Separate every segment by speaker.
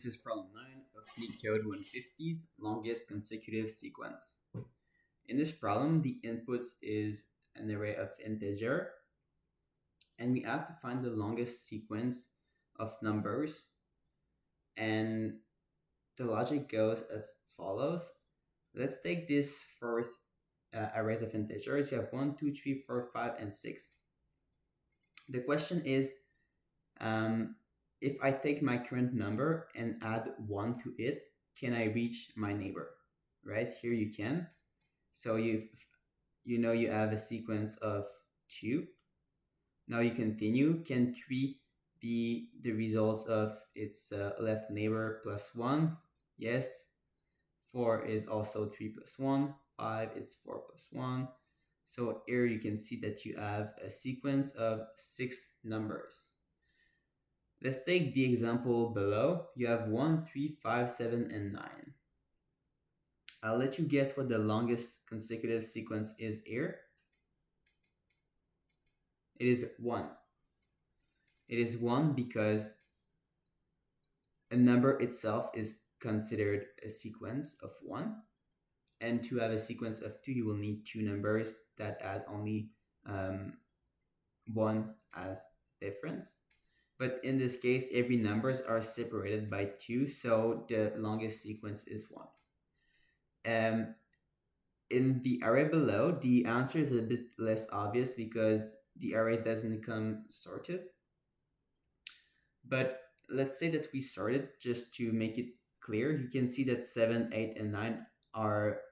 Speaker 1: This is problem 9 of Neetcode 150's longest consecutive sequence. In this problem, the inputs is an array of integer, and we have to find the longest sequence of numbers. And the logic goes as follows. Let's take this first arrays of integers. You have 1, 2, 3, 4, 5, and 6. The question is, if I take my current number and add 1 to it, can I reach my neighbor? Right here you can. So you have a sequence of 2. Now you continue. Can 3 be the results of its left neighbor plus 1? Yes. 4 is also 3 plus 1. 5 is 4 plus 1. So here you can see that you have a sequence of 6 numbers. Let's take the example below. You have 1, 3, 5, 7, and 9. I'll let you guess what the longest consecutive sequence is here. It is 1. It is 1 because a number itself is considered a sequence of 1. And to have a sequence of 2, you will need 2 numbers that has only 1 as difference. But in this case, every numbers are separated by 2, so the longest sequence is 1. In the array below, the answer is a bit less obvious because the array doesn't come sorted. But let's say that we sort it just to make it clear. You can see that 7, 8, and 9 are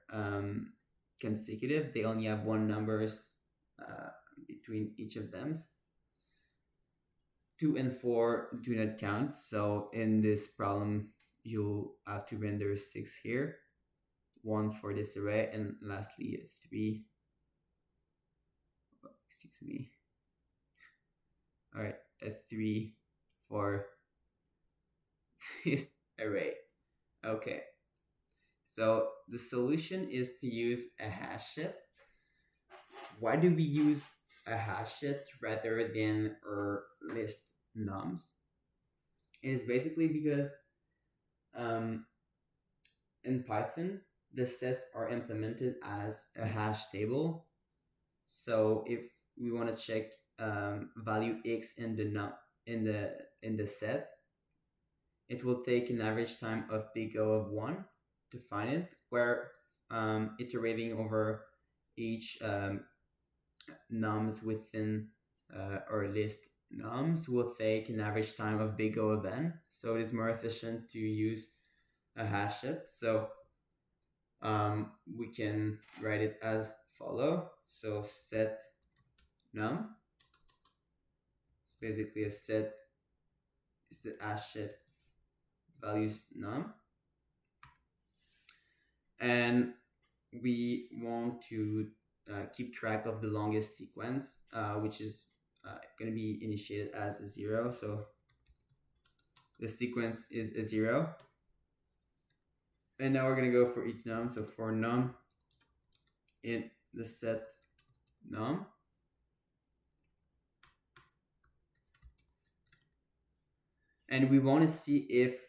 Speaker 1: consecutive. They only have 1 numbers between each of them. 2 and 4 do not count. So in this problem, you'll have to render 6 here, 1 for this array, and lastly 3. Oh, excuse me. All right, a 3 for this array. Okay, so the solution is to use a hash set. Why do we use a hash set rather than our list nums? It is basically because in Python, the sets are implemented as a hash table. So if we want to check value x in the set, it will take an average time of big O of 1 to find it, where iterating over each nums within our list nums will take an average time of big O of n. So it is more efficient to use a hash set. So we can write it as follow. So set num. It's basically a set. It's the hash set values num. And we want to keep track of the longest sequence, which is going to be initiated as a 0. So the sequence is a 0. And now we're going to go for each num. So for num in the set num, and we want to see if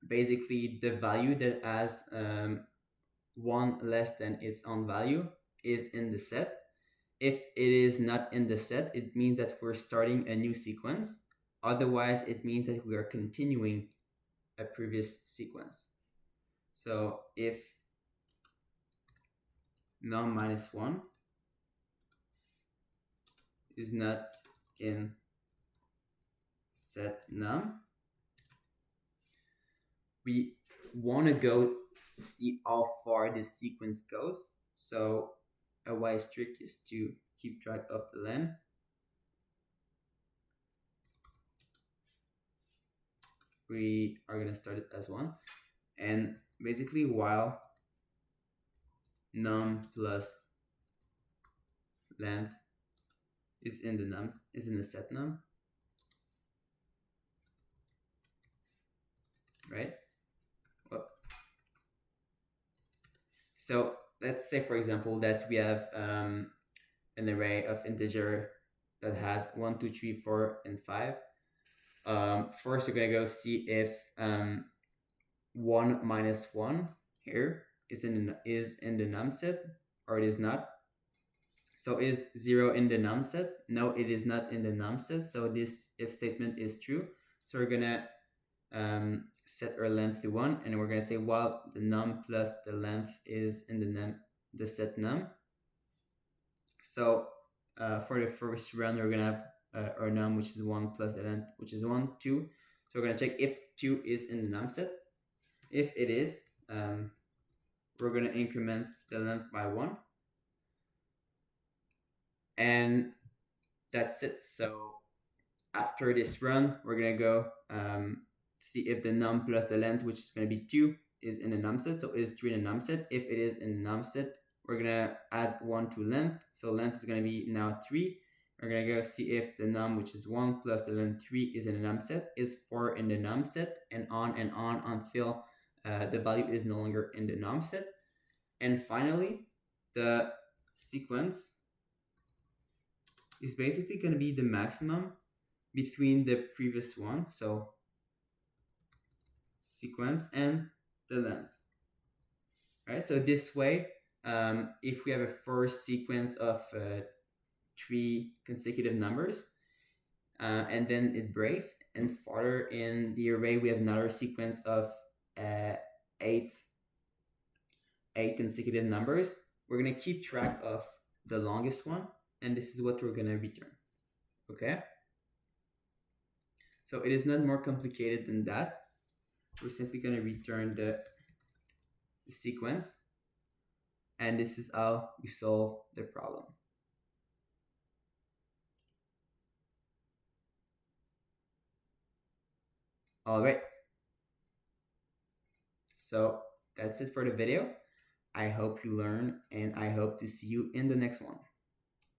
Speaker 1: basically the value that has 1 less than its own value is in the set. If it is not in the set, it means that we're starting a new sequence. Otherwise, it means that we are continuing a previous sequence. So if num minus 1 is not in set num, we want to go see how far this sequence goes. So a wise trick is to keep track of the len. We are going to start it as 1. And basically while num plus length is in the set num, right? Well, so let's say, for example, that we have an array of integer that has 1, 2, 3, 4, and 5. First, we're gonna go see if 1 minus 1 here is in the num set, or it is not. So is 0 in the num set? No, it is not in the num set. So this if statement is true. So we're gonna set our length to 1, and we're gonna say while the num plus the length is in the set num. So for the first round, we're gonna have our num, which is 1 plus the length, which is 1, 2. So we're gonna check if 2 is in the num set. If it is, we're gonna increment the length by 1. And that's it. So after this run, we're gonna go see if the num plus the length, which is gonna be 2, is in the num set. So is 3 in the num set? If it is in the num set, we're gonna add 1 to length. So length is gonna be now 3. We're gonna go see if the num, which is 1 plus the length 3, is in the num set. Is 4 in the num set? And on until the value is no longer in the num set. And finally, the sequence is basically going to be the maximum between the previous one, so sequence, and the length. Right, so this way, if we have a first sequence of 3 consecutive numbers, and then it breaks, and further in the array we have another sequence of 8 consecutive numbers, we're going to keep track of the longest one, and this is what we're going to return. Okay, so it is not more complicated than that. We're simply going to return the sequence, and this is how we solve the problem. All right, so that's it for the video. I hope you learn, and I hope to see you in the next one.